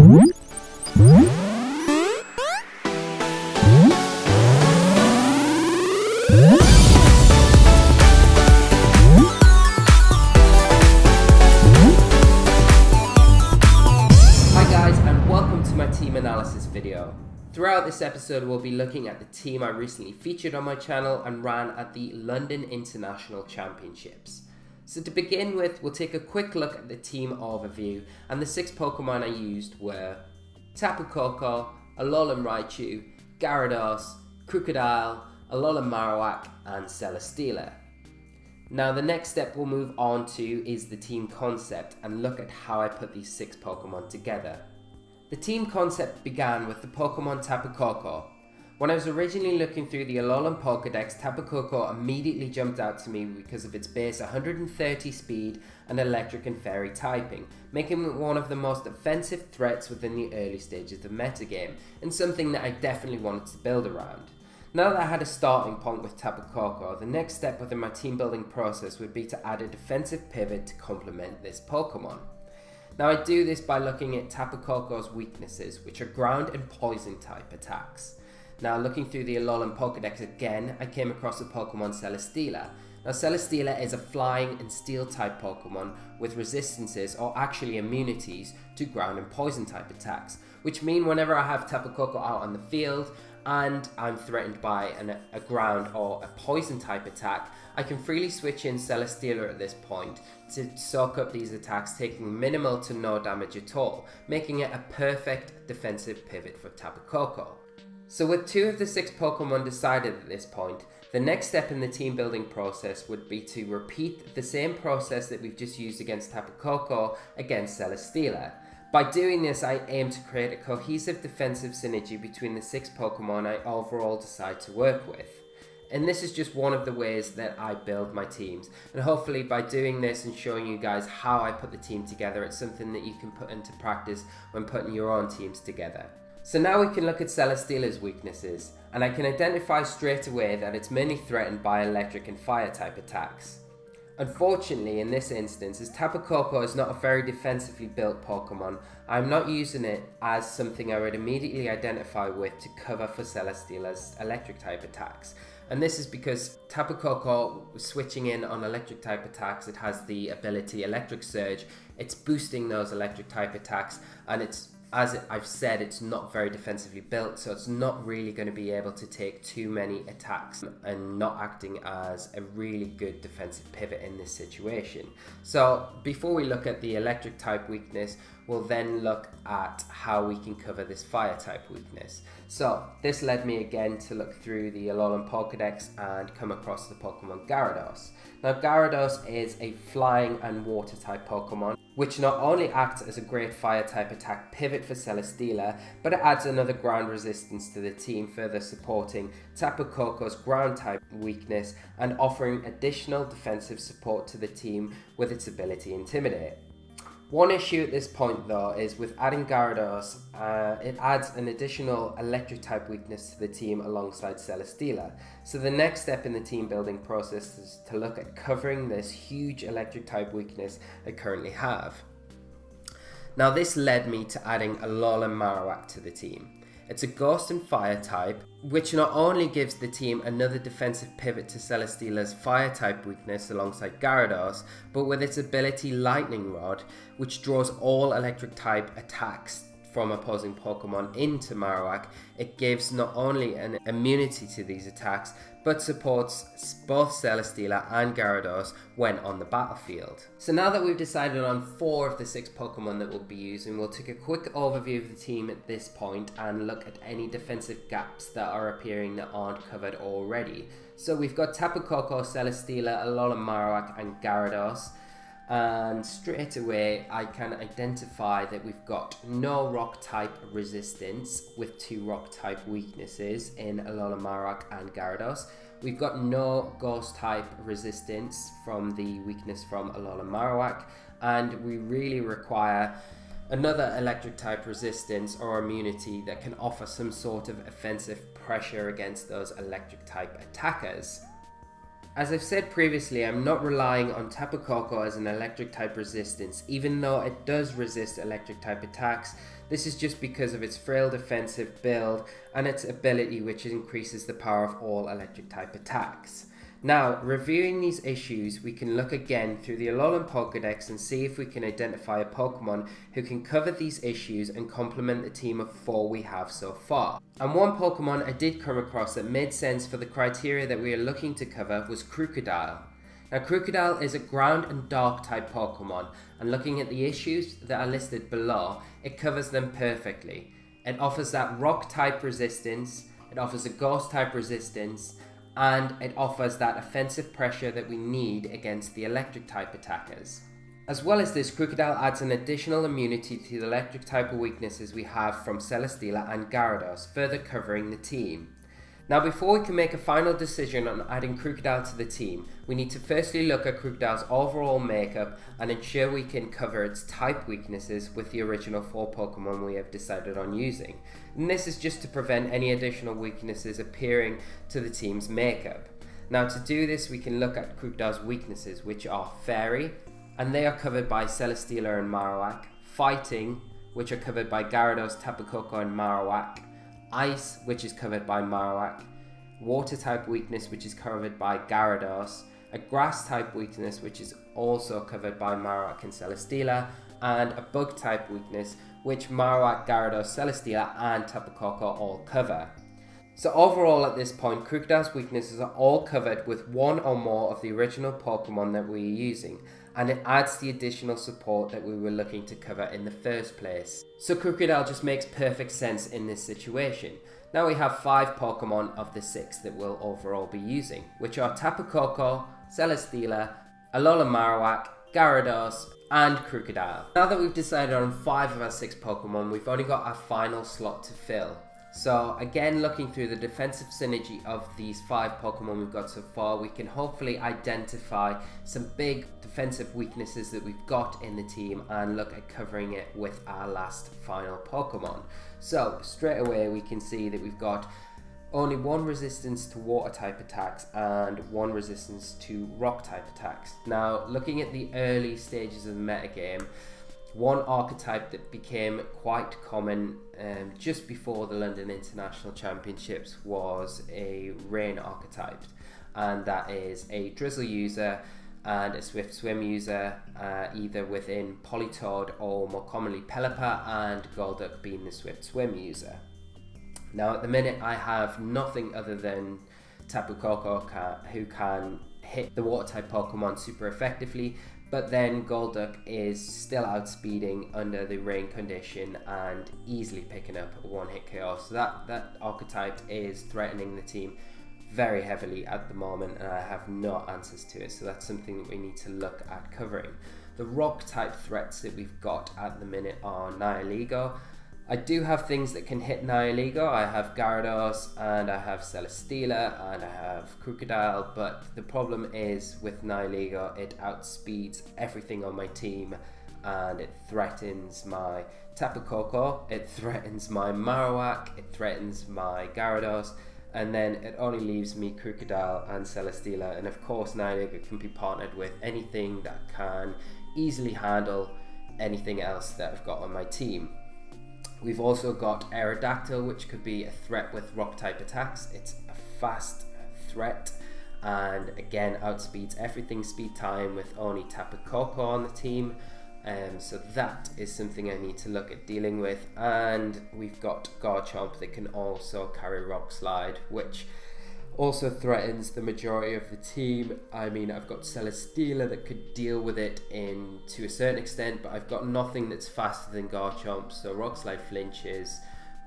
guys, and welcome to my team analysis video. Throughout this episode we'll be looking at the team I recently featured on my channel and ran at the London International Championships. So to begin with, we'll take a quick look at the team overview, and the 6 Pokemon I used were Tapu Koko, Alolan Raichu, Gyarados, Crocodile, Alolan Marowak and Celesteela. Now the next step we'll move on to is the team concept and look at how I put these 6 Pokemon together. The team concept began with the Pokemon Tapu Koko. When I was originally looking through the Alolan Pokédex, Tapu Koko immediately jumped out to me because of its base 130 speed and electric and fairy typing, making it one of the most offensive threats within the early stages of the metagame, and something that I definitely wanted to build around. Now that I had a starting point with Tapu Koko, the next step within my team building process would be to add a defensive pivot to complement this Pokemon. Now I do this by looking at Tapu Koko's weaknesses, which are ground and poison type attacks. Now looking through the Alolan Pokédex again, I came across the Pokemon Celesteela. Now Celesteela is a flying and steel type Pokemon with resistances, or actually immunities, to ground and poison type attacks, which mean whenever I have Tapu Koko out on the field and I'm threatened by a ground or a poison type attack, I can freely switch in Celesteela at this point to soak up these attacks, taking minimal to no damage at all, making it a perfect defensive pivot for Tapu Koko. So with 2 of the 6 Pokemon decided at this point, the next step in the team building process would be to repeat the same process that we've just used against Tapu Koko against Celesteela. By doing this, I aim to create a cohesive defensive synergy between the 6 Pokemon I overall decide to work with. And this is just one of the ways that I build my teams. And hopefully by doing this and showing you guys how I put the team together, it's something that you can put into practice when putting your own teams together. So now we can look at Celesteela's weaknesses, and I can identify straight away that it's mainly threatened by electric and fire type attacks. Unfortunately, in this instance, as Tapu Koko is not a very defensively built Pokemon, I'm not using it as something I would immediately identify with to cover for Celesteela's electric type attacks. And this is because Tapu Koko, switching in on electric type attacks, it has the ability Electric Surge. It's boosting those electric type attacks, and I've said, it's not very defensively built, so it's not really going to be able to take too many attacks and not acting as a really good defensive pivot in this situation. So before we look at the electric type weakness, we'll then look at how we can cover this fire type weakness. So this led me again to look through the Alolan Pokédex and come across the Pokemon Gyarados. Now Gyarados is a flying and water type Pokemon, which not only acts as a great fire type attack pivot for Celesteela, but it adds another ground resistance to the team, further supporting Tapu Koko's ground type weakness and offering additional defensive support to the team with its ability Intimidate. One issue at this point though is with adding Gyarados, it adds an additional electric type weakness to the team alongside Celesteela. So the next step in the team building process is to look at covering this huge electric type weakness I currently have. Now this led me to adding Alolan Marowak to the team. It's a ghost and fire type, which not only gives the team another defensive pivot to Celesteela's fire type weakness alongside Gyarados, but with its ability Lightning Rod, which draws all electric type attacks from opposing Pokemon into Marowak, it gives not only an immunity to these attacks, but supports both Celesteela and Gyarados when on the battlefield. So now that we've decided on 4 of the 6 Pokemon that we'll be using, we'll take a quick overview of the team at this point and look at any defensive gaps that are appearing that aren't covered already. So we've got Tapu Koko, Celesteela, Alolan Marowak and Gyarados. And straight away I can identify that we've got no rock type resistance with 2 rock type weaknesses in Alolan Marowak and Gyarados. We've got no ghost type resistance from the weakness from Alolan Marowak, and we really require another electric type resistance or immunity that can offer some sort of offensive pressure against those electric type attackers. As I've said previously, I'm not relying on Tapu Koko as an electric type resistance, even though it does resist electric type attacks. This is just because of its frail defensive build and its ability, which increases the power of all electric type attacks. Now, reviewing these issues, we can look again through the Alolan Pokédex and see if we can identify a Pokemon who can cover these issues and complement the team of 4 we have so far. And one Pokemon I did come across that made sense for the criteria that we are looking to cover was Crocodile. Now, Crocodile is a ground and dark type Pokemon, and looking at the issues that are listed below, it covers them perfectly. It offers that rock type resistance, it offers a ghost type resistance, and it offers that offensive pressure that we need against the electric type attackers. As well as this, Crocodile adds an additional immunity to the electric type of weaknesses we have from Celesteela and Gyarados, further covering the team. Now, before we can make a final decision on adding Crocodile to the team, we need to firstly look at Crocodile's overall makeup and ensure we can cover its type weaknesses with the original 4 Pokemon we have decided on using. And this is just to prevent any additional weaknesses appearing to the team's makeup. Now, to do this, we can look at Crocodile's weaknesses, which are Fairy, and they are covered by Celesteela and Marowak, Fighting, which are covered by Gyarados, Tapu Koko and Marowak, Ice, which is covered by Marowak, Water type weakness, which is covered by Gyarados, a Grass type weakness, which is also covered by Marowak and Celesteela, and a Bug type weakness, which Marowak, Gyarados, Celesteela and Tapu Koko all cover. So overall at this point, Crocodile's weaknesses are all covered with one or more of the original Pokemon that we are using, and it adds the additional support that we were looking to cover in the first place. So Crocodile just makes perfect sense in this situation. Now we have 5 Pokemon of the 6 that we'll overall be using, which are Tapu Koko, Celesteela, Alolan Marowak, Gyarados, and Crocodile. Now that we've decided on 5 of our 6 Pokemon, we've only got our final slot to fill. So again, looking through the defensive synergy of these 5 Pokemon we've got so far, we can hopefully identify some big defensive weaknesses that we've got in the team and look at covering it with our last final Pokemon. So straight away we can see that we've got only 1 resistance to water type attacks and 1 resistance to rock type attacks. Now, looking at the early stages of the metagame, one archetype that became quite common just before the London International Championships was a rain archetype, and that is a Drizzle user and a Swift Swim user, either within Politoed or more commonly Pelipper, and Golduck being the Swift Swim user. Now at the minute I have nothing other than Tapu Koko who can hit the water type Pokemon super effectively, but then Golduck is still outspeeding under the rain condition and easily picking up a 1-hit KO. So that archetype is threatening the team very heavily at the moment, and I have no answers to it. So that's something that we need to look at covering. The rock type threats that we've got at the minute are Nihilego. I do have things that can hit Nihilego. I have Gyarados and I have Celesteela and I have Crocodile, but the problem is with Nihilego, it outspeeds everything on my team and it threatens my Tapu Koko, it threatens my Marowak, it threatens my Gyarados, and then it only leaves me Crocodile and Celesteela. And of course Nihilego can be partnered with anything that can easily handle anything else that I've got on my team. We've also got Aerodactyl, which could be a threat with rock type attacks. It's a fast threat and again outspeeds everything speed time with only Tapu Koko on the team. So that is something I need to look at dealing with. And we've got Garchomp that can also carry Rock Slide, which also threatens the majority of the team. I mean, I've got Celesteela that could deal with it to a certain extent, but I've got nothing that's faster than Garchomp, so Rock Slide flinches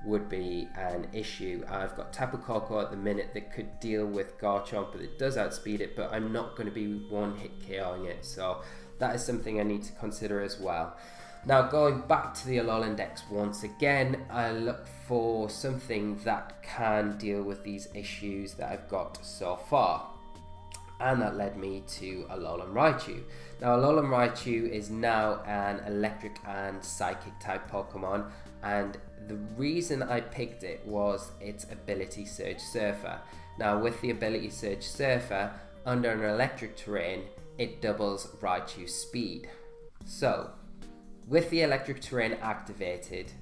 would be an issue. I've got Tapu Koko at the minute that could deal with Garchomp, but it does outspeed it, but I'm not going to be 1-hit KOing it, so that is something I need to consider as well. Now, going back to the Alolan Dex once again, I look for something that can deal with these issues that I've got so far. And that led me to Alolan Raichu. Now, Alolan Raichu is now an electric and psychic type Pokemon, and the reason I picked it was its ability Surge Surfer. Now, with the ability Surge Surfer, under an electric terrain, it doubles Raichu's speed. So, with the electric terrain activated,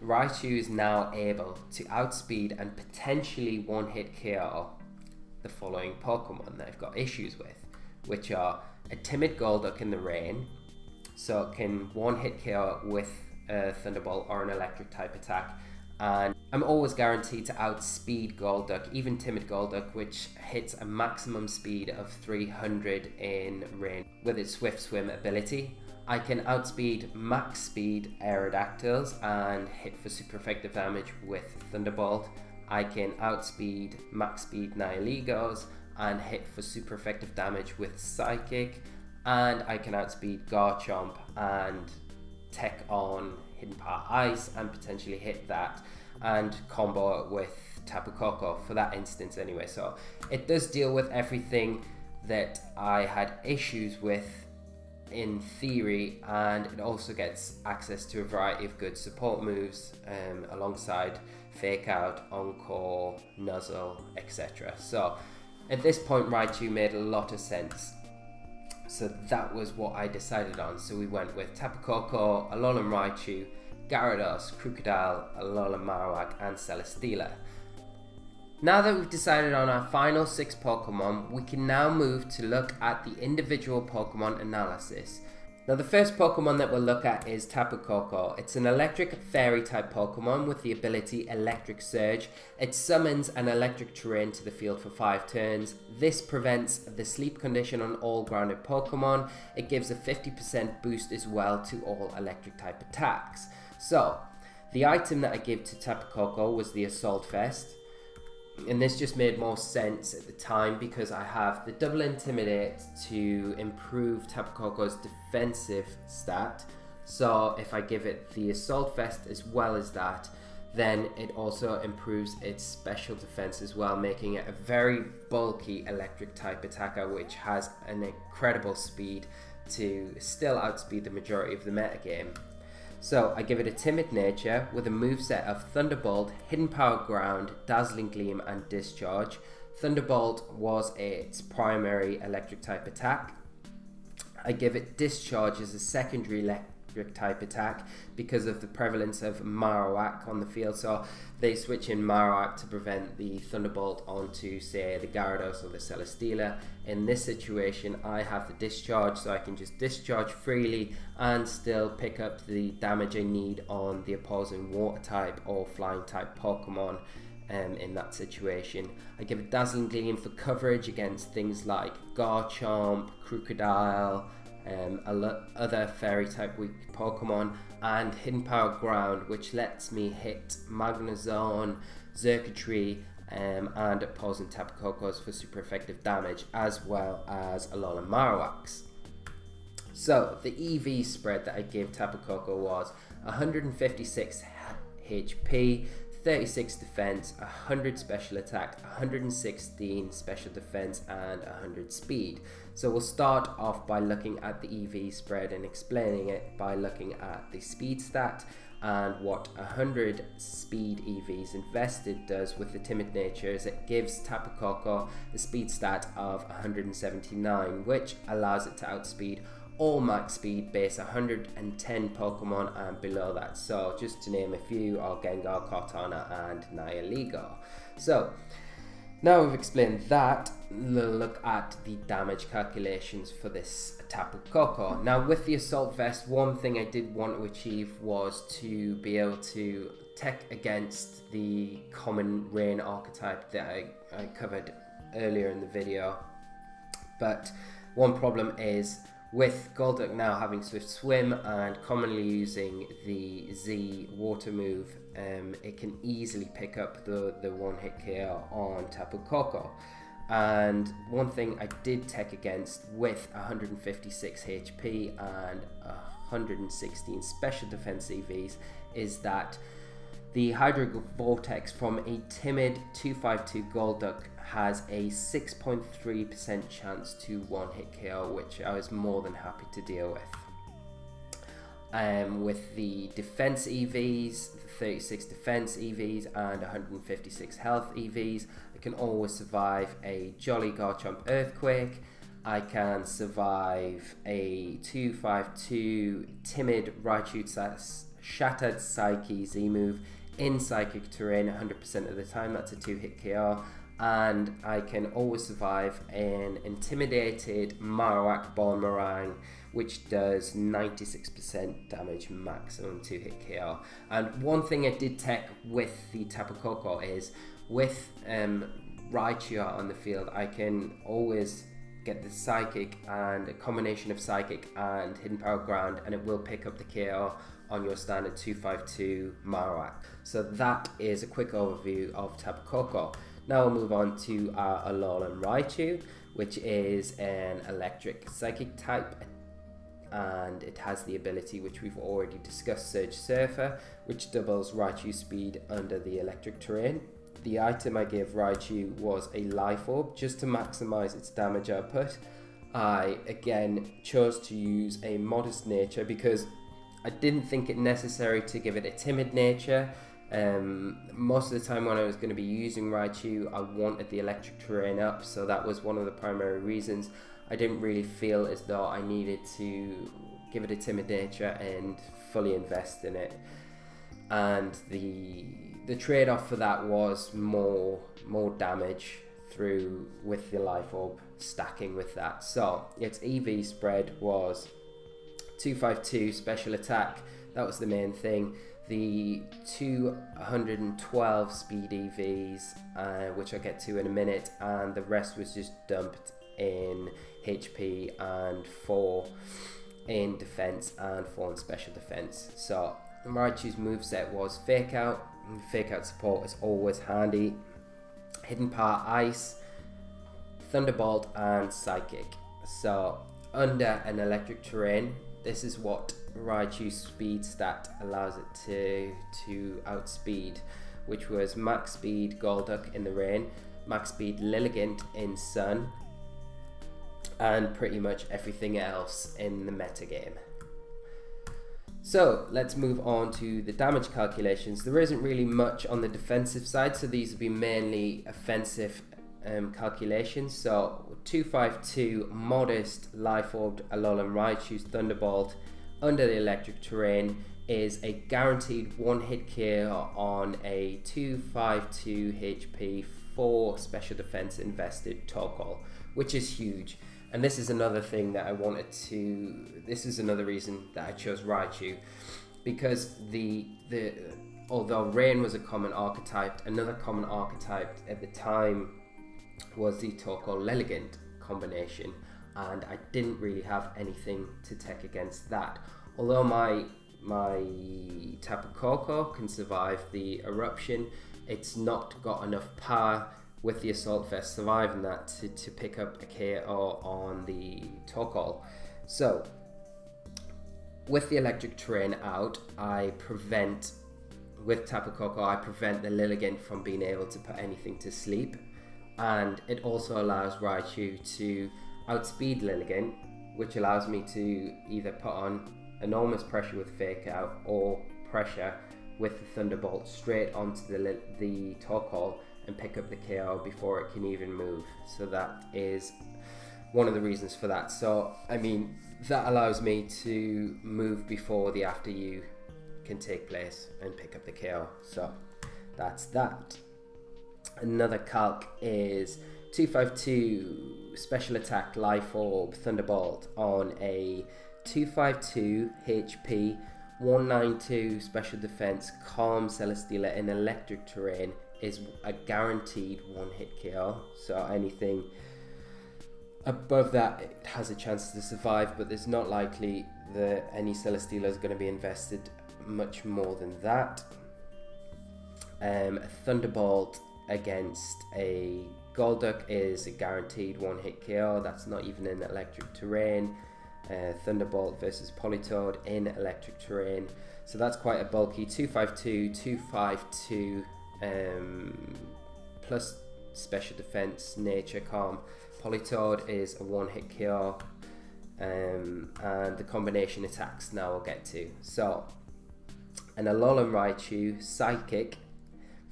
Raichu is now able to outspeed and potentially one-hit KO the following Pokemon that I've got issues with, which are a timid Golduck in the rain, so it can one-hit KO with a Thunderbolt or an electric type attack, and I'm always guaranteed to outspeed Golduck, even timid Golduck, which hits a maximum speed of 300 in rain with its Swift Swim ability. I can outspeed max speed Aerodactyls and hit for super effective damage with Thunderbolt. I can outspeed max speed Nihiligos and hit for super effective damage with Psychic. And I can outspeed Garchomp and tech on Hidden Power Ice and potentially hit that and combo it with Tapu Koko for that instance anyway. So it does deal with everything that I had issues with in theory, and it also gets access to a variety of good support moves alongside Fake Out, Encore, Nuzzle, etc. So at this point Raichu made a lot of sense. So that was what I decided on. So we went with Tapu Koko, Alolan Raichu, Gyarados, Crocodile, Alolan Marowak and Celesteela. Now that we've decided on our final 6 Pokemon, we can now move to look at the individual Pokemon analysis. Now the first Pokemon that we'll look at is Tapu Koko. It's an electric fairy type Pokemon with the ability Electric Surge. It summons an electric terrain to the field for 5 turns. This prevents the sleep condition on all grounded Pokemon. It gives a 50% boost as well to all electric type attacks. So the item that I gave to Tapu Koko was the Assault Vest. And this just made more sense at the time because I have the double Intimidate to improve Tapu Koko's defensive stat. So if I give it the Assault Vest as well as that, then it also improves its special defense as well, making it a very bulky electric type attacker which has an incredible speed to still outspeed the majority of the metagame. So I give it a timid nature with a moveset of Thunderbolt, Hidden Power Ground, Dazzling Gleam and Discharge. Thunderbolt was its primary electric type attack. I give it Discharge as a secondary electric type attack because of the prevalence of Marowak on the field. So they switch in Marowak to prevent the Thunderbolt onto, say, the Gyarados or the Celesteela. In this situation, I have the Discharge, so I can just discharge freely and still pick up the damage I need on the opposing Water type or Flying type Pokemon. In that situation, I give it Dazzling Gleam for coverage against things like Garchomp, Crocodile, other fairy type weak Pokemon, and Hidden Power Ground, which lets me hit Magnezone, Xurkitree, and opposing Tapu Kokos for super effective damage, as well as Alolan Marowaks. So the EV spread that I gave Tapu Koko was 156 HP, 36 defense, 100 special attack, 116 special defense and 100 speed. So we'll start off by looking at the EV spread and explaining it by looking at the speed stat and what 100 speed EVs invested does with the timid nature is it gives Tapu Koko a speed stat of 179, which allows it to outspeed all max speed base 110 Pokemon and below that. So just to name a few are Gengar, Cortana and Nihiligo. So now we've explained that, we'll look at the damage calculations for this Tapu Koko. Now with the Assault Vest, one thing I did want to achieve was to be able to tech against the common rain archetype that I covered earlier in the video. But one problem is with Golduck now having Swift Swim and commonly using the Z water move, it can easily pick up the one-hit KO on Tapu Koko. And one thing I did tech against with 156 HP and 116 special defense EVs is that the Hydro Vortex from a timid 252 Golduck has a 6.3% chance to one-hit KO, which I was more than happy to deal with. With the defense EVs, the 36 defense EVs and 156 health EVs, I I can always survive a Jolly Garchomp Earthquake. I can survive a 2/5/2 Timid Raichu Shattered Psyche Z-move in Psychic Terrain 100% of the time. That's a 2-hit KO. And I can always survive an Intimidated Marowak Boomerang, which does 96% damage maximum 2-hit KO. And one thing I did tech with the Tapu Koko is with Raichu out on the field, I can always get the Psychic and a combination of Psychic and Hidden Power Ground, and it will pick up the KO on your standard 2/5/2 Marowak. So that is a quick overview of Tapu Koko. Now we'll move on to our Alolan Raichu, which is an electric psychic type, and it has the ability, which we've already discussed, Surge Surfer, which doubles Raichu's speed under the electric terrain. The item I gave Raichu was a Life Orb, just to maximize its damage output. I again chose to use a Modest Nature because I didn't think it necessary to give it a Timid Nature. Most of the time when I was going to be using Raichu, I wanted the electric terrain up, so that was one of the primary reasons. I didn't really feel as though I needed to give it a Timid Nature and fully invest in it. And the trade-off for that was more damage through with the Life Orb stacking with that. So its EV spread was 2/5/2 special attack. That was the main thing. The 212 speed EVs, which I'll get to in a minute, and the rest was just dumped in HP and 4 in defense and 4 in special defense. So Raichu's moveset was Fake Out. Fake Out support is always handy. Hidden Power Ice, Thunderbolt, and Psychic. So under an electric terrain, this is what Raichu's speed stat allows it to outspeed, which was max speed Golduck in the rain, max speed Lilligant in sun, and pretty much everything else in the metagame. So let's move on to the damage calculations. There isn't really much on the defensive side, so these will be mainly offensive calculations. So 2/5/2 Modest Life Orbed Alolan Raichu's Thunderbolt under the electric terrain is a guaranteed 1-hit KO on a 2/5/2 HP 4 special defense invested Torkoal, which is huge. And this is another thing that I wanted to, this is another reason that I chose Raichu, because although Rain was a common archetype, another common archetype at the time was the Torkoal Lilligant combination, and I didn't really have anything to tech against that. Although my Tapu Koko can survive the eruption, it's not got enough power with the Assault Vest surviving that to pick up a KO on the Torkoal. So with the electric terrain out, with Tapu Koko, I prevent the Lilligant from being able to put anything to sleep, and it also allows Raichu to outspeed Lilligant, which allows me to either put on enormous pressure with Fake Out or pressure with the Thunderbolt straight onto the Torkoal and pick up the KO before it can even move. So that is one of the reasons for that. So I mean, that allows me to move before the After You can take place and pick up the KO. So that's that. Another calc is 2/5/2 special attack Life Orb Thunderbolt on a 2/5/2 HP 192 special defense Calm Celesteela in electric terrain is a guaranteed 1-hit KO. So anything above that, it has a chance to survive, but it's not likely that any Celesteela is going to be invested much more than that. A Thunderbolt against a Golduck is a guaranteed 1-hit KO. That's not even in electric terrain. Thunderbolt versus Politoed in electric terrain. So that's quite a bulky 2/5/2, 2/5/2 plus special defense, nature, calm. Politoed is a 1-hit KO, and the combination attacks now we'll get to. So an Alolan Raichu Psychic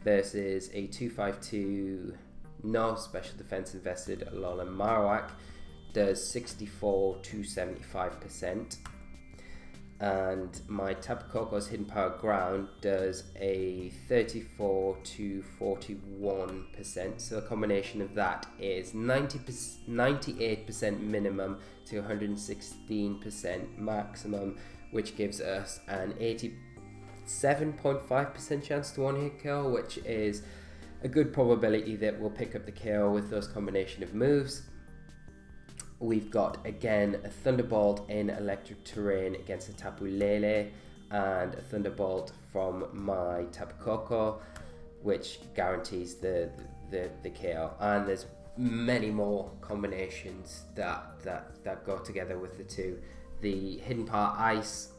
versus a 2/5/2 no special defense invested Alolan Marowak does 64 to 75%. And my Tapu Koko's Hidden Power Ground does a 34 to 41%. So a combination of that is 98% minimum to 116% maximum, which gives us an 87.5% chance to one-hit KO, which is a good probability that we'll pick up the KO with those combination of moves. We've got again a Thunderbolt in electric terrain against a Tapu Lele, and a Thunderbolt from my Tapu Koko, which guarantees the KO. And there's many more combinations that go together with the two. The Hidden Power Ice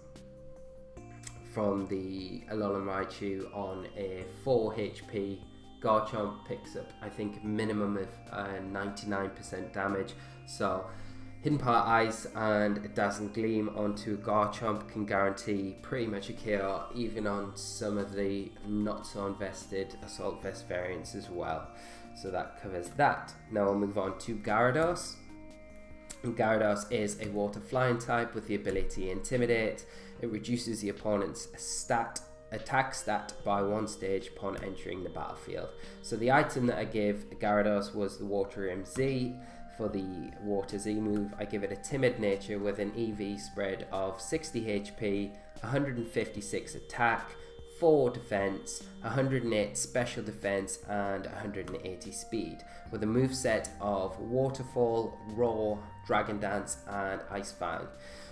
from the Alolan Raichu on a 4 HP Garchomp picks up, I think, a minimum of 99% damage. So Hidden Power Ice and a Dazzling Gleam onto a Garchomp can guarantee pretty much a KO, even on some of the not so invested Assault Vest variants as well. So that covers that. Now we'll move on to Gyarados. Gyarados is a water flying type with the ability Intimidate. It reduces the opponent's attack stat by 1 stage upon entering the battlefield. So the item that I gave Gyarados was the Water MZ. For the Water Z move, I give it a Timid Nature with an EV spread of 60 HP, 156 attack, 4 defense, 108 special defense, and 180 speed, with a moveset of Waterfall, Roar, Dragon Dance, and Ice Fang.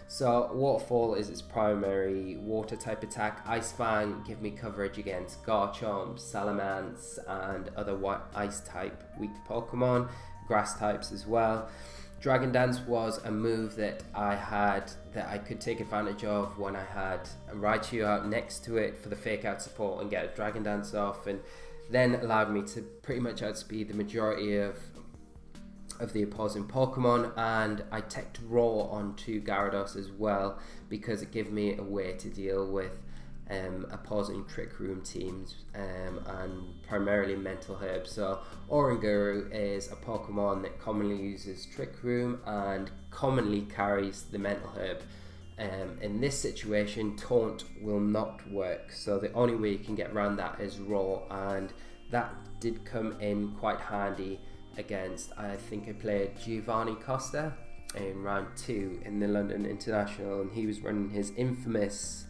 So Waterfall is its primary water type attack. Ice Fang give me coverage against Garchomp, Salamence, and other ice type weak Pokemon, grass types as well. Dragon Dance was a move that I could take advantage of when I had a Raichu out next to it for the fake out support and get a Dragon Dance off, and then allowed me to pretty much outspeed the majority of the opposing Pokemon. And I teched Roar onto Gyarados as well because it gave me a way to deal with opposing Trick Room teams and primarily Mental Herb. So Oranguru is a Pokemon that commonly uses Trick Room and commonly carries the Mental Herb. In this situation, Taunt will not work, so the only way you can get around that is Roar, and that did come in quite handy against, I think I played Giovanni Costa in round 2 in the London International, and he was running his infamous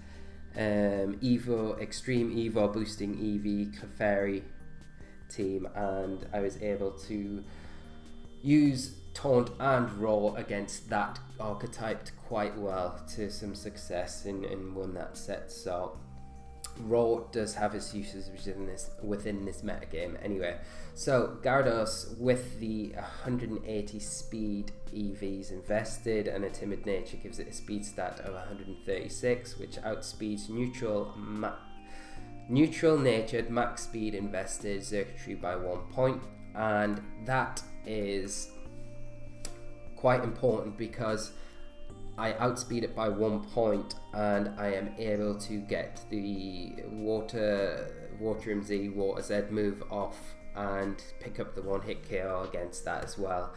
Extreme Evo boosting EV Clefairy team, and I was able to use Taunt and Roar against that archetype quite well to some success and won that set. So Roar does have its uses within this metagame anyway. So Gyarados with the 180 speed EVs invested and a Timid Nature gives it a speed stat of 136, which outspeeds neutral natured max speed invested Xurkitree by 1 point, and that is quite important because I outspeed it by 1 point, and I am able to get the Water MZ, Water Z move off and pick up the 1-hit KO against that as well.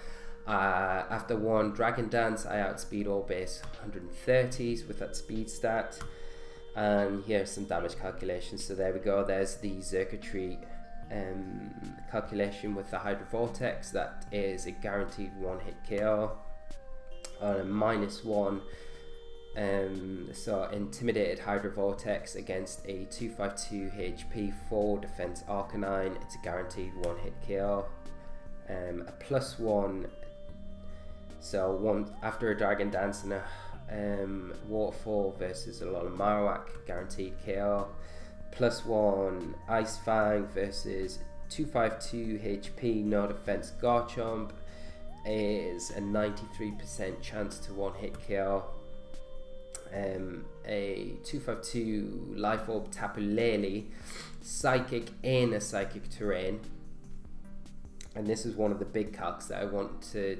After 1 Dragon Dance, I outspeed all base 130s with that speed stat. And here's some damage calculations. So there we go, there's the Xurkitree calculation with the Hydro Vortex. That is a guaranteed 1-hit KO on a -1. So Intimidated Hydro Vortex against a 252 HP 4 defense Arcanine, it's a guaranteed 1-hit KO. A +1, so one after a Dragon Dance and a Waterfall versus Alolan Marowak, guaranteed KO. +1 Ice Fang versus 252 HP no defense Garchomp is a 93% chance to 1-hit KO. A 252 Life Orb Tapu Lele, Psychic in a Psychic terrain, and this is one of the big calcs that I want to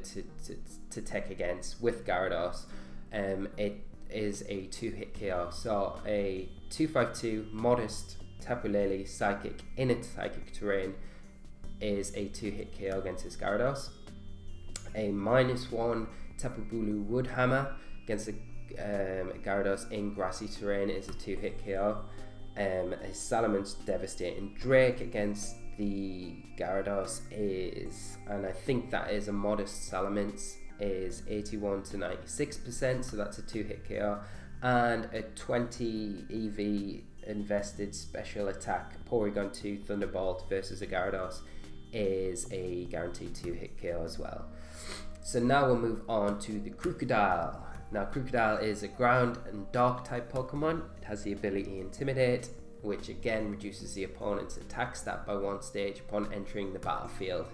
tech against with Gyarados. It is a 2-hit KO, so a 252 modest Tapu Lele Psychic in a Psychic terrain is a 2-hit KO against his Gyarados. A -1 Tapu Bulu Woodhammer against a Gyarados in grassy terrain is a 2-hit KO. A Salaman's Devastating Drake against the Gyarados is, and I think that is a modest Salamence, is 81 to 96%, so that's a 2-hit KO. And a 20 EV invested special attack Porygon 2 Thunderbolt versus a Gyarados is a guaranteed 2-hit KO as well. So now we'll move on to the Crocodile. Now Crocodile is a ground and dark type Pokemon. It has the ability Intimidate, which again reduces the opponent's attack stat by 1 stage upon entering the battlefield.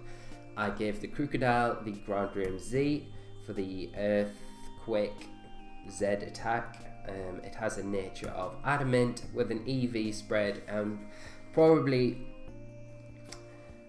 I gave the Crocodile the Ground Room Z for the Earthquake Z attack. It has a nature of Adamant with an EV spread, and probably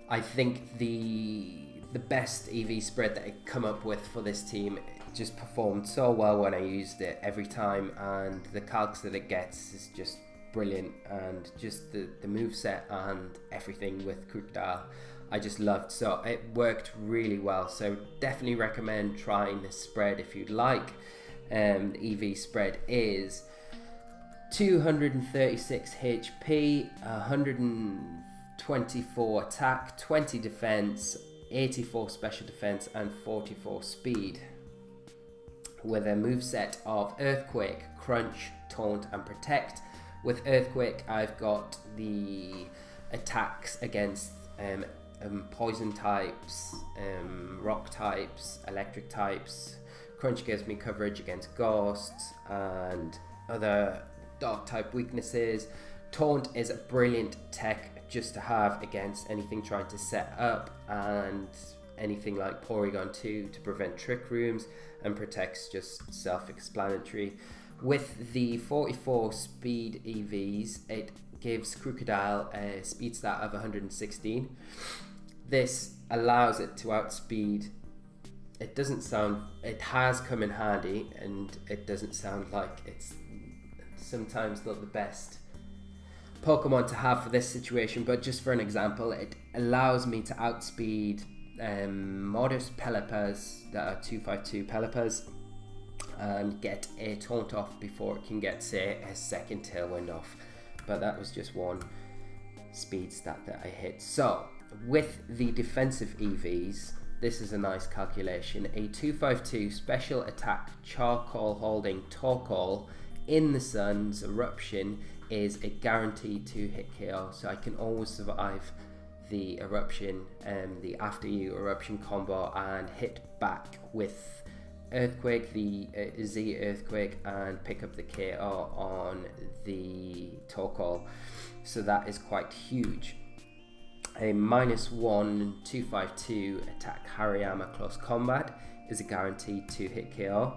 I think the best EV spread that I come up with for this team. It just performed so well when I used it every time, and the calcs that it gets is just brilliant, and just the moveset and everything with Crocodile I just loved, so it worked really well. So definitely recommend trying this spread if you'd like. The EV spread is 236 HP, 124 attack, 20 defense, 84 special defense and 44 speed, with a moveset of Earthquake, Crunch, Taunt and Protect. With Earthquake I've got the attacks against poison types, rock types, electric types. Crunch gives me coverage against ghosts and other dark type weaknesses. Taunt is a brilliant tech just to have against anything trying to set up, and anything like Porygon 2 to prevent trick rooms, and Protect's just self-explanatory. With the 44 speed EVs, it gives Crocodile a speed stat of 116. This allows it to outspeed. It has come in handy, and it doesn't sound like it's sometimes not the best Pokemon to have for this situation, but just for an example, it allows me to outspeed modest Pelippas that are 252 Pelippas and get a Taunt off before it can get, say, a second Tailwind off. But that was just one speed stat that I hit. So with the defensive EVs, this is a nice calculation. A 252 special attack Charcoal holding Torkoal in the Sun's Eruption is a guaranteed 2-hit KO, so I can always survive the Eruption and the After You Eruption combo and hit back with Earthquake, the Z Earthquake, and pick up the KO on the Torkoal. So that is quite huge. A -1 252 attack Hariyama Close Combat is a guaranteed 2-hit KO.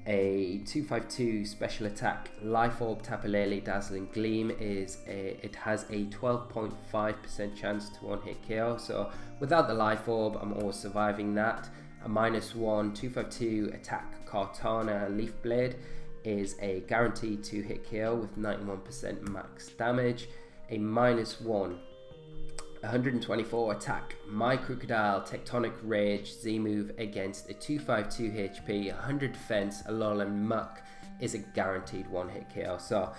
A 252 special attack Life Orb Tapu-Lele Dazzling Gleam it has a 12.5% chance to 1-hit KO, so without the Life Orb I'm always surviving that. A -1 252 attack Kartana Leaf Blade is a guaranteed 2-hit KO with 91% max damage. A -1 124 attack My Crocodile Tectonic Rage Z-move against a 252 HP, 100 defense, Alolan Muck is a guaranteed 1-hit KO. So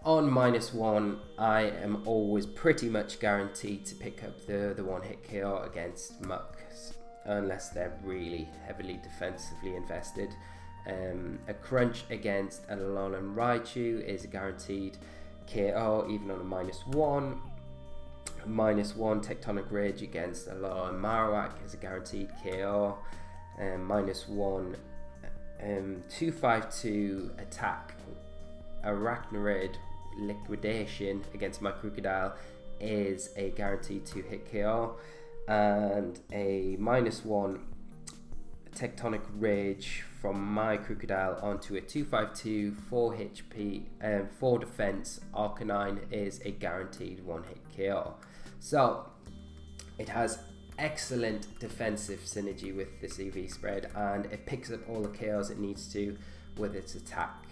on -1 I am always pretty much guaranteed to pick up the 1-hit KO against Mucks, unless they're really heavily defensively invested. A Crunch against an Alolan Raichu is a guaranteed KO even on a -1. -1 Tectonic Rage against a Alolan Marowak is a guaranteed KO. -1 252 attack Arachnoid Liquidation against my Crocodile is a guaranteed 2-hit KO. And a -1 Tectonic Rage from my Crocodile onto a 252 4 HP 4 defense Arcanine is a guaranteed 1-hit KO. So it has excellent defensive synergy with this EV spread, and it picks up all the KOs it needs to with its attack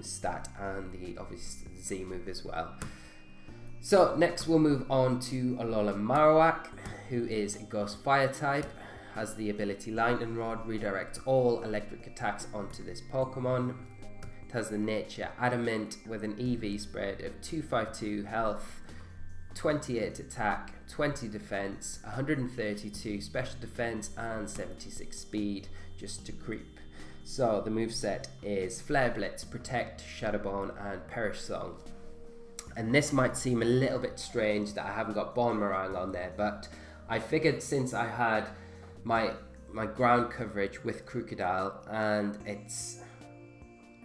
stat and the obvious Z move as well. So next we'll move on to Alola Marowak, who is a Ghost Fire type, has the ability Lightning Rod, redirects all electric attacks onto this Pokemon. It has the nature Adamant with an EV spread of 252 health, 28 attack, 20 defense, 132 special defense and 76 speed just to creep. So the moveset is Flare Blitz, Protect, Shadow Bone and Perish Song. And this might seem a little bit strange that I haven't got Boomerang on there, but I figured since I had my ground coverage with Crocodile and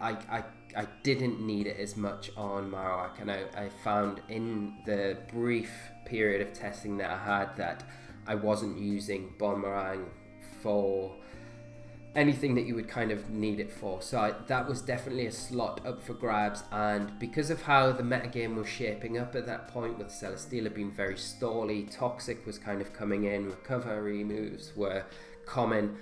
I didn't need it as much on Marowak, and I found in the brief period of testing that I had that I wasn't using Boomerang for anything that you would kind of need it for. So that was definitely a slot up for grabs, and because of how the metagame was shaping up at that point, with Celesteela being very stally, Toxic was kind of coming in, recovery moves were common,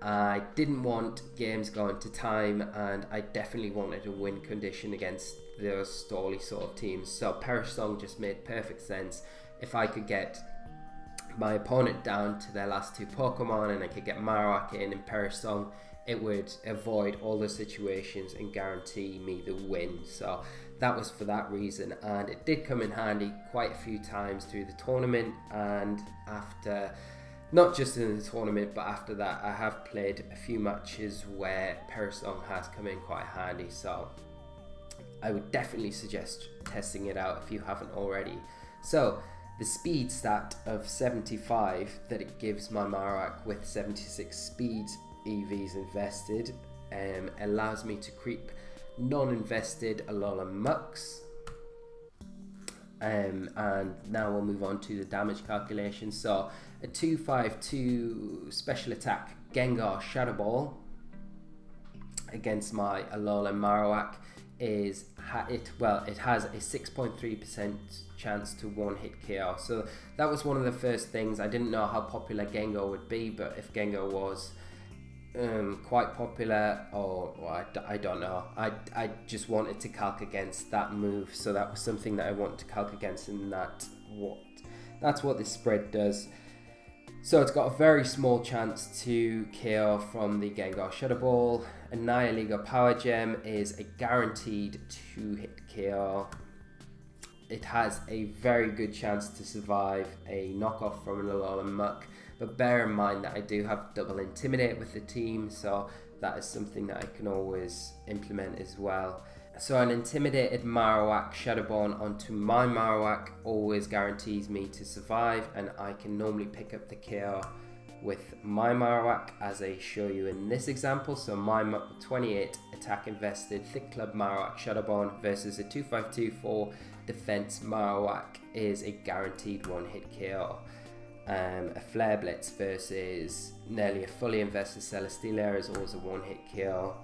I didn't want games going to time, and I definitely wanted a win condition against those stally sort of teams. So Perish Song just made perfect sense. If I could get my opponent down to their last two Pokemon and I could get Marowak in and Perish Song, it would avoid all those situations and guarantee me the win. So that was for that reason, and it did come in handy quite a few times through the tournament, and after, not just in the tournament, but after that I have played a few matches where Perish Song has come in quite handy. So I would definitely suggest testing it out if you haven't already. So the speed stat of 75 that it gives my Marowak with 76 speed EVs invested allows me to creep non-invested Alola Mucks. And now we'll move on to the damage calculation. So a 252 special attack Gengar Shadow Ball against my Alola Marowak it has a 6.3% chance to one hit KO. So that was one of the first things. I didn't know how popular Gengar would be, but if Gengar was quite popular, I don't know, I just wanted to calc against that move, so that was something that I wanted to calc against, and that's what this spread does. So it's got a very small chance to KO from the Gengar Shadow Ball. A Nihilego Power Gem is a guaranteed 2-hit KO. It has a very good chance to survive a knockoff from an Alola Muck, but bear in mind that I do have double Intimidate with the team, so that is something that I can always implement as well. So an intimidated Marowak Shadowborn onto my Marowak always guarantees me to survive, and I can normally pick up the KO with my Marowak, as I show you in this example. So my 28 attack invested Thick Club Marowak Shadowborn versus a 252 defense Marowak is a guaranteed one-hit KO. A Flare Blitz versus nearly a fully invested Celesteela is always a one-hit KO.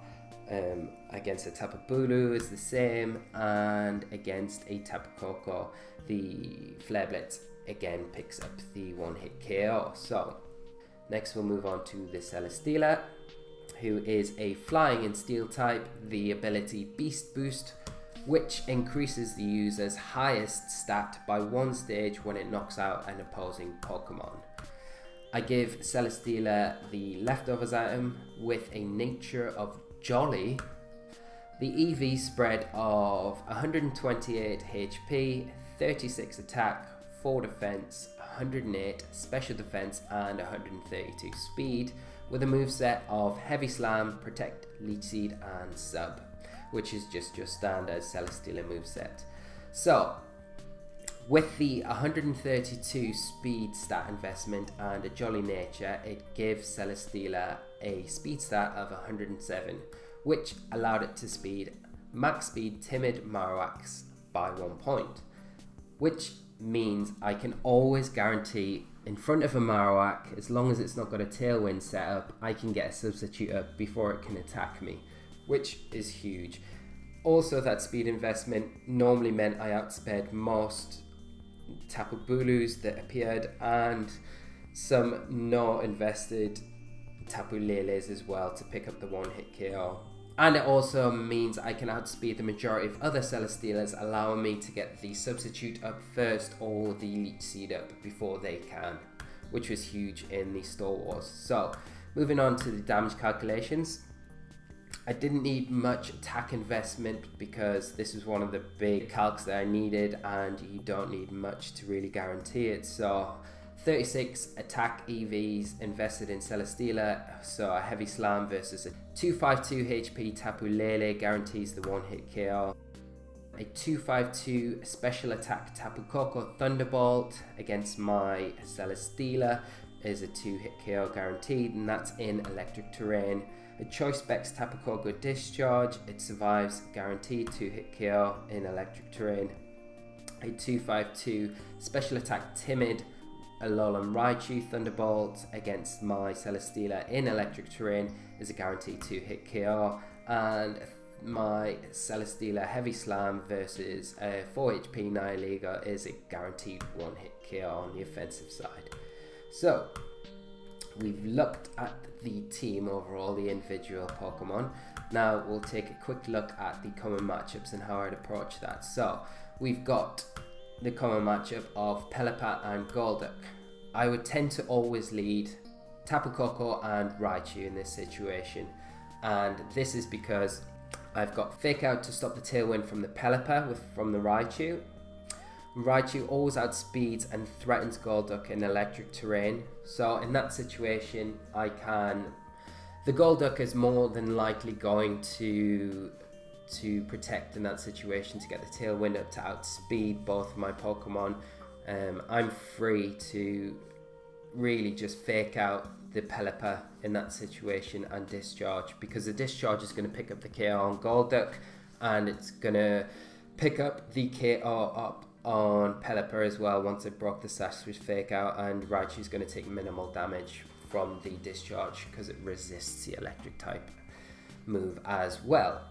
Against a Tapu Bulu is the same, and against a Tapu Koko, the Flare Blitz again picks up the one-hit KO. So next we'll move on to the Celesteela, who is a Flying and Steel type, the ability Beast Boost, which increases the user's highest stat by 1 stage when it knocks out an opposing Pokemon. I give Celesteela the Leftovers item with a nature of Jolly, the EV spread of 128 HP, 36 attack, 4 defense, 108 special defense and 132 speed, with a moveset of Heavy Slam, Protect, Leech Seed and Sub, which is just your standard Celesteela moveset. So with the 132 speed stat investment and a Jolly nature, it gives Celesteela a speed stat of 107, which allowed it to speed max speed timid Marowaks by 1 point, which means I can always guarantee in front of a Marowak, as long as it's not got a Tailwind set up, I can get a substitute up before it can attack me, which is huge. Also, that speed investment normally meant I outsped most Tapu Bulus that appeared and some not invested Tapu Leles as well to pick up the one-hit KO. And it also means I can outspeed the majority of other Celesteelers, allowing me to get the Substitute up first or the Leech Seed up before they can, which was huge in the Store Wars. So, moving on to the damage calculations. I didn't need much attack investment because this was one of the big calcs that I needed, and you don't need much to really guarantee it. So 36 attack EVs invested in Celesteela, so a heavy slam versus a 252 HP Tapu Lele guarantees the one hit KO. A 252 special attack Tapu Koko Thunderbolt against my Celesteela is a 2-hit KO guaranteed, and that's in electric terrain. A Choice Specs Tapu Koko Discharge, it survives, guaranteed 2-hit KO in electric terrain. A 252 special attack Timid Alolan Raichu Thunderbolt against my Celesteela in electric terrain is a guaranteed 2-hit KO, and my Celesteela Heavy Slam versus a 4 HP Nihilego is a guaranteed 1-hit KO on the offensive side. So we've looked at the team overall, the individual Pokemon. Now we'll take a quick look at the common matchups and how I'd approach that. So we've got the common matchup of Pelipper and Golduck. I would tend to always lead Tapu Koko and Raichu in this situation, and this is because I've got Fake Out to stop the Tailwind from the Pelipper from the Raichu. Raichu always outspeeds and threatens Golduck in electric terrain, so in that situation the Golduck is more than likely going to protect in that situation to get the Tailwind up to outspeed both of my Pokemon. I'm free to really just Fake Out the Pelipper in that situation and Discharge, because the Discharge is going to pick up the KO on Golduck, and it's going to pick up the KO up on Pelipper as well once it broke the Sash with Fake Out, and Raichu's going to take minimal damage from the Discharge because it resists the electric type move as well.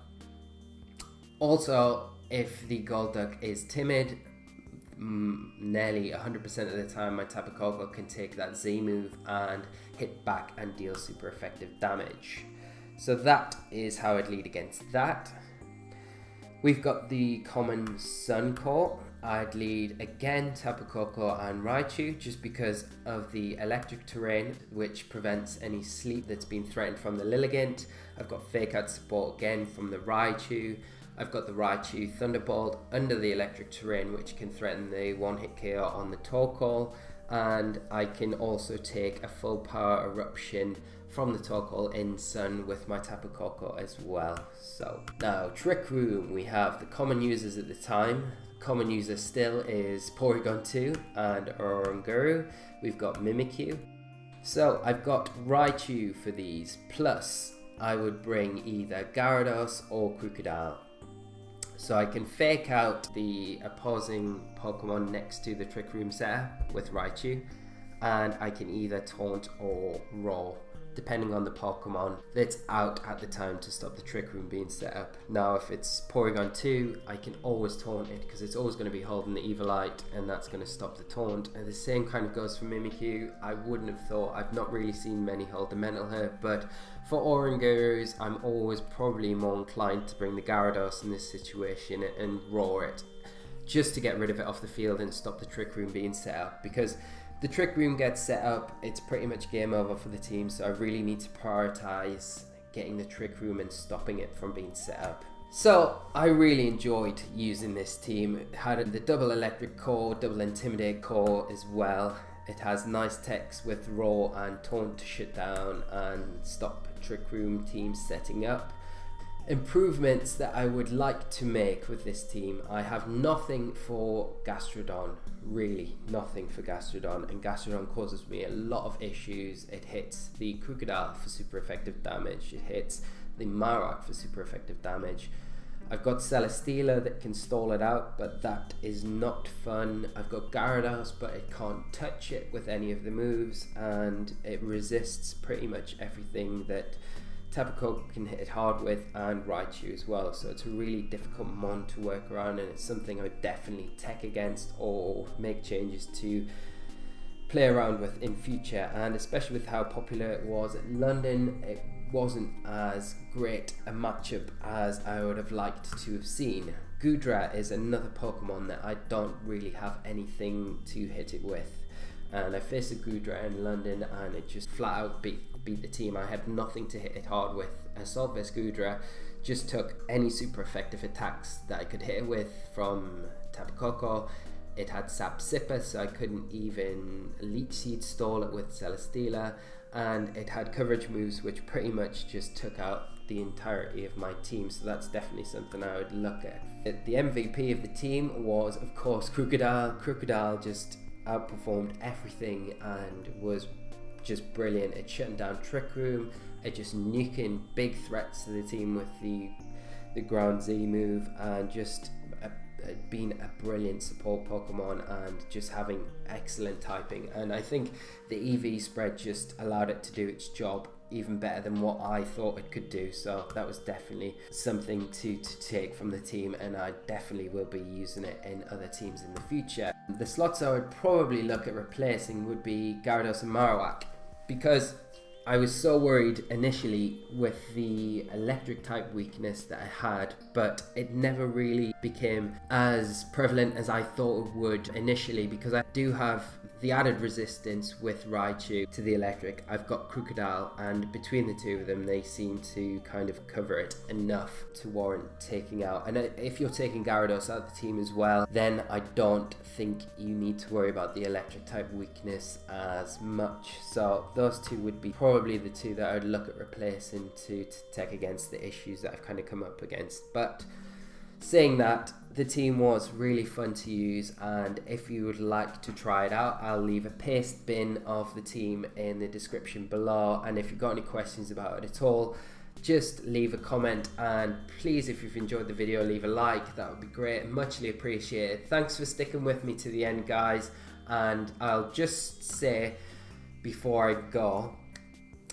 Also, if the Golduck is timid, nearly 100% of the time my Tapu Koko can take that Z move and hit back and deal super effective damage. So that is how I'd lead against that. We've got the common Sun Core. I'd lead again Tapu Koko and Raichu just because of the electric terrain, which prevents any sleep that's been threatened from the Lilligant. I've got Fake Out support again from the Raichu. I've got the Raichu Thunderbolt under the electric terrain, which can threaten the one-hit KO on the Torkoal, and I can also take a full power eruption from the Torkoal in Sun with my Tapu Koko as well. So now Trick Room, we have the common users at the time. Common user still is Porygon 2 and Oranguru. We've got Mimikyu. So I've got Raichu for these, plus I would bring either Gyarados or Crocodile. So I can Fake Out the opposing Pokemon next to the Trick Room setup with Raichu, and I can either Taunt or Roll, depending on the Pokemon that's out at the time to stop the Trick Room being set up. Now if it's Porygon 2, I can always Taunt it because it's always going to be holding the Eviolite, and that's going to stop the Taunt. And the same kind of goes for Mimikyu. I wouldn't have thought, I've not really seen many hold the Mental Hurt, but for Orangurus, I'm always probably more inclined to bring the Gyarados in this situation and roar it, just to get rid of it off the field and stop the Trick Room being set up, because the Trick Room gets set up, it's pretty much game over for the team, so I really need to prioritize getting the Trick Room and stopping it from being set up. So I really enjoyed using this team. It had the double electric core, double intimidate core as well. It has nice techs with Roar and Taunt to shut down and stop Trick Room teams setting up. Improvements that I would like to make with this team. I have nothing for Gastrodon, really nothing for Gastrodon, and Gastrodon causes me a lot of issues. It hits the Crocodile for super effective damage, it hits the Marowak for super effective damage. I've got Celesteela that can stall it out, but that is not fun. I've got Gyarados, but it can't touch it with any of the moves, and it resists pretty much everything that Tapu Koko can hit it hard with, and Raichu as well. So it's a really difficult mon to work around, and it's something I would definitely tech against or make changes to play around with in future. And especially with how popular it was at London, it wasn't as great a matchup as I would have liked to have seen. Goodra is another Pokemon that I don't really have anything to hit it with, and I faced a Goodra in London and it just flat out beat the team. I had nothing to hit it hard with. Assault Vest Goodra just took any super effective attacks that I could hit it with from Tapu Koko. It had Sap Sipper, so I couldn't even Leech Seed stall it with Celesteela, and it had coverage moves which pretty much just took out the entirety of my team, so that's definitely something I would look at. The MVP of the team was, of course, Crocodile. Crocodile just outperformed everything and was just brilliant at shutting down Trick Room, at just nuking big threats to the team with the Ground Z move, and just being a brilliant support Pokemon and just having excellent typing. And I think the EV spread just allowed it to do its job even better than what I thought it could do, so that was definitely something to take from the team, and I definitely will be using it in other teams in the future. The slots I would probably look at replacing would be Gyarados and Marowak, because I was so worried initially with the electric type weakness that I had, but it never really became as prevalent as I thought it would initially, because I do have the added resistance with Raichu to the electric. I've got Crocodile, and between the two of them they seem to kind of cover it enough to warrant taking out. And if you're taking Gyarados out of the team as well, then I don't think you need to worry about the electric type weakness as much. So those two would be probably the two that I would look at replacing to take against the issues that I've kind of come up against. But saying that, the team was really fun to use, and if you would like to try it out, I'll leave a paste bin of the team in the description below, and if you've got any questions about it at all, just leave a comment, and please, if you've enjoyed the video, leave a like. That would be great, muchly appreciated. Thanks for sticking with me to the end, guys, and I'll just say before I go,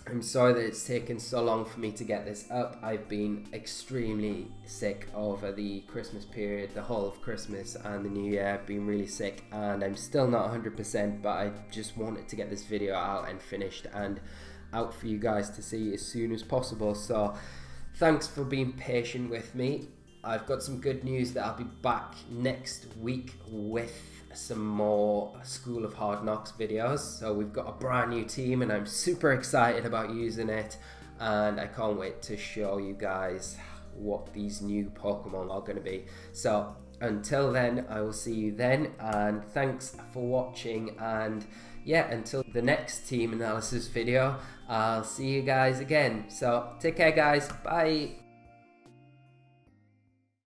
I'm sorry that it's taken so long for me to get this up. I've been extremely sick over the Christmas period, the whole of Christmas and the New Year. I've been really sick and I'm still not 100%, but I just wanted to get this video out and finished and out for you guys to see as soon as possible. So thanks for being patient with me. I've got some good news that I'll be back next week with some more School of Hard Knocks videos. So we've got a brand new team and I'm super excited about using it, and I can't wait to show you guys what these new Pokemon are going to be. So until then, I will see you then, and thanks for watching, and yeah, until the next team analysis video, I'll see you guys again. So take care, guys. Bye.